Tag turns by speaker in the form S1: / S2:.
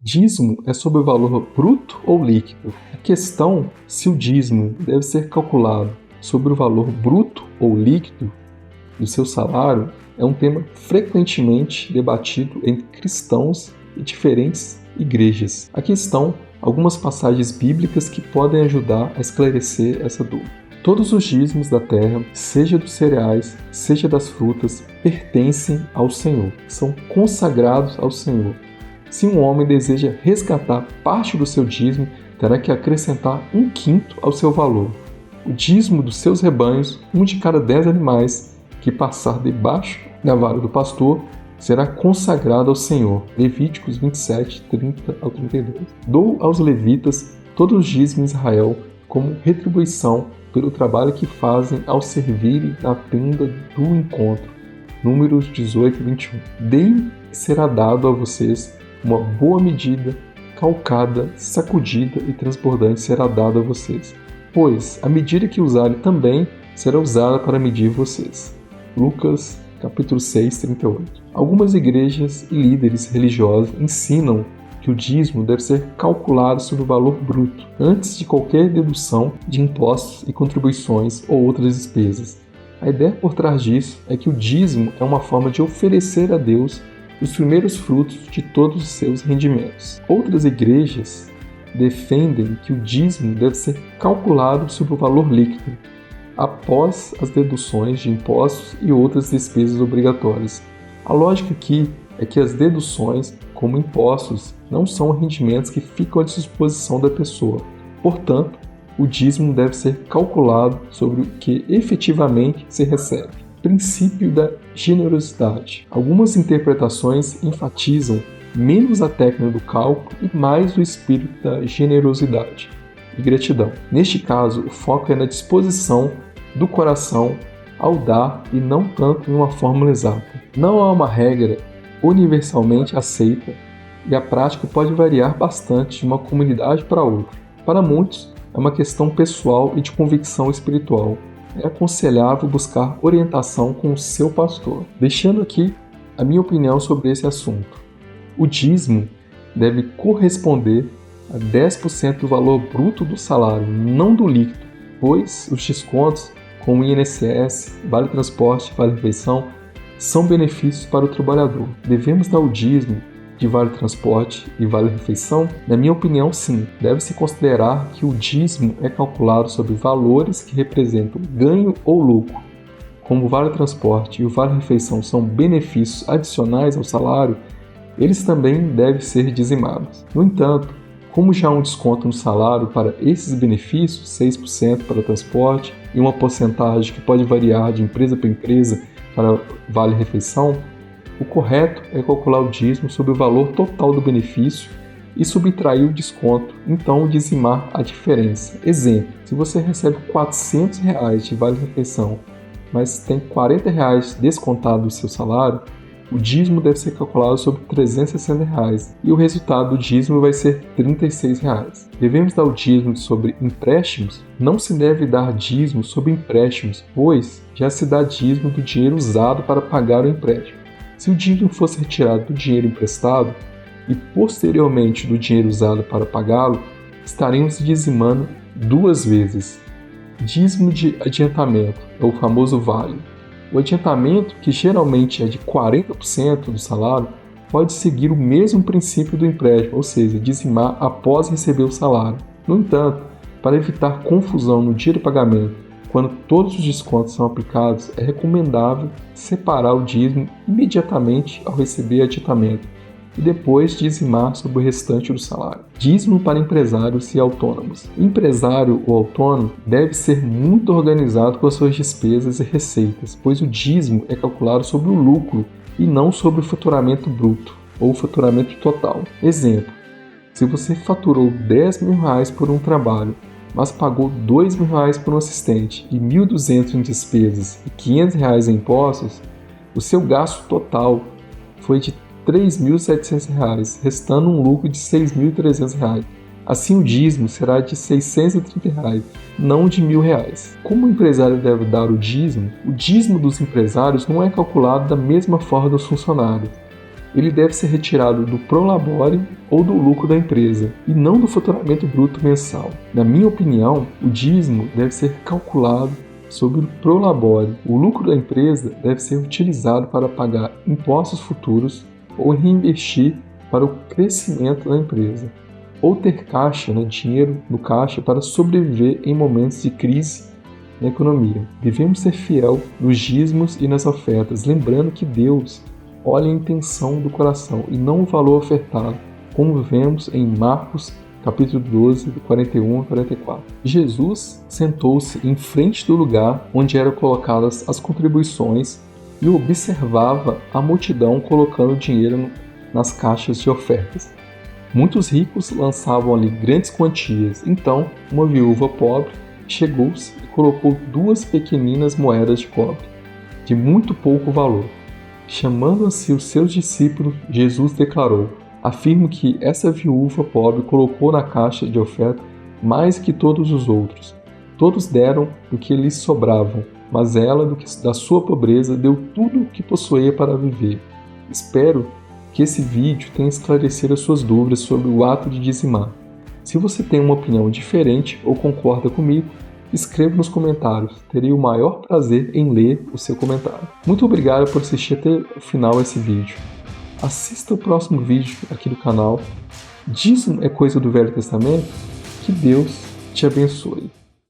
S1: Dízimo é sobre o valor bruto ou líquido? A questão se o dízimo deve ser calculado sobre o valor bruto ou líquido do seu salário é um tema frequentemente debatido entre cristãos e diferentes igrejas. Aqui estão algumas passagens bíblicas que podem ajudar a esclarecer essa dúvida. Todos os dízimos da terra, seja dos cereais, seja das frutas, pertencem ao Senhor, são consagrados ao Senhor. Se um homem deseja resgatar parte do seu dízimo, terá que acrescentar 1/5 ao seu valor. O dízimo dos seus rebanhos, 1 de cada 10 animais que passar debaixo da vara do pastor, será consagrado ao Senhor. Levíticos 27, 30 ao 32. Dou aos levitas todos os dízimos de Israel como retribuição pelo trabalho que fazem ao servirem na tenda do encontro. Números 18 e 21. Dei e será dado a vocês uma boa medida, calcada, sacudida e transbordante será dada a vocês, pois a medida que usarem também será usada para medir vocês. Lucas, capítulo 6, 38. Algumas igrejas e líderes religiosos ensinam que o dízimo deve ser calculado sobre o valor bruto, antes de qualquer dedução de impostos e contribuições ou outras despesas. A ideia por trás disso é que o dízimo é uma forma de oferecer a Deus os primeiros frutos de todos os seus rendimentos. Outras igrejas defendem que o dízimo deve ser calculado sobre o valor líquido, após as deduções de impostos e outras despesas obrigatórias. A lógica aqui é que as deduções, como impostos, não são rendimentos que ficam à disposição da pessoa. Portanto, o dízimo deve ser calculado sobre o que efetivamente se recebe. Princípio da generosidade. Algumas interpretações enfatizam menos a técnica do cálculo e mais o espírito da generosidade e gratidão. Neste caso, o foco é na disposição do coração ao dar e não tanto em uma fórmula exata. Não há uma regra universalmente aceita e a prática pode variar bastante de uma comunidade para outra. Para muitos, é uma questão pessoal e de convicção espiritual. É aconselhável buscar orientação com o seu pastor. Deixando aqui a minha opinião sobre esse assunto. O dízimo deve corresponder a 10% do valor bruto do salário, não do líquido, pois os descontos, como INSS, Vale Transporte e Vale Refeição, são benefícios para o trabalhador. Devemos dar o dízimo de Vale Transporte e Vale Refeição? Na minha opinião, sim. Deve-se considerar que o dízimo é calculado sobre valores que representam ganho ou lucro. Como o Vale Transporte e o Vale Refeição são benefícios adicionais ao salário, eles também devem ser dizimados. No entanto, como já há um desconto no salário para esses benefícios, 6% para o transporte e uma porcentagem que pode variar de empresa para empresa para Vale Refeição, o correto é calcular o dízimo sobre o valor total do benefício e subtrair o desconto, então dizimar a diferença. Exemplo, se você recebe R$400 de vale-refeição, mas tem R$40 descontado do seu salário, o dízimo deve ser calculado sobre R$360 e o resultado do dízimo vai ser R$36. Devemos dar o dízimo sobre empréstimos? Não se deve dar dízimo sobre empréstimos, pois já se dá dízimo do dinheiro usado para pagar o empréstimo. Se o dízimo fosse retirado do dinheiro emprestado e posteriormente do dinheiro usado para pagá-lo, estaremos dizimando 2 vezes. Dízimo de adiantamento é o famoso vale. O adiantamento, que geralmente é de 40% do salário, pode seguir o mesmo princípio do empréstimo, ou seja, dizimar após receber o salário. No entanto, para evitar confusão no dia do pagamento, quando todos os descontos são aplicados, é recomendável separar o dízimo imediatamente ao receber adiantamento e depois dizimar sobre o restante do salário. Dízimo para empresários e autônomos. O empresário ou autônomo deve ser muito organizado com as suas despesas e receitas, pois o dízimo é calculado sobre o lucro e não sobre o faturamento bruto ou faturamento total. Exemplo, se você faturou R$10.000 por um trabalho, mas pagou R$2.000 por um assistente e R$1.200 em despesas e R$500 em impostos, o seu gasto total foi de R$3.700, restando um lucro de R$6.300. Assim, o dízimo será de R$630, não de R$1.000. Como o empresário deve dar o dízimo dos empresários não é calculado da mesma forma dos funcionários. ele deve ser retirado do prolabore ou do lucro da empresa, e não do faturamento bruto mensal. Na minha opinião, o dízimo deve ser calculado sobre o prolabore. O lucro da empresa deve ser utilizado para pagar impostos futuros ou reinvestir para o crescimento da empresa, ou ter caixa, dinheiro no caixa para sobreviver em momentos de crise na economia. Devemos ser fiel nos dízimos e nas ofertas, lembrando que Deus olha a intenção do coração e não o valor ofertado, como vemos em Marcos capítulo 12, do 41 a 44. Jesus sentou-se em frente do lugar onde eram colocadas as contribuições e observava a multidão colocando dinheiro nas caixas de ofertas. Muitos ricos lançavam ali grandes quantias. Então, uma viúva pobre chegou-se e colocou 2 pequeninas moedas de cobre, de muito pouco valor. Chamando a si os seus discípulos, Jesus declarou: afirmo que essa viúva pobre colocou na caixa de oferta mais que todos os outros. Todos deram do que lhes sobravam, mas ela, da sua pobreza, deu tudo o que possuía para viver. Espero que esse vídeo tenha esclarecido as suas dúvidas sobre o ato de dizimar. Se você tem uma opinião diferente ou concorda comigo, escreva nos comentários. Terei o maior prazer em ler o seu comentário. Muito obrigado por assistir até o final esse vídeo. Assista o próximo vídeo aqui do canal. Dízimo é coisa do Velho Testamento? Que Deus te abençoe.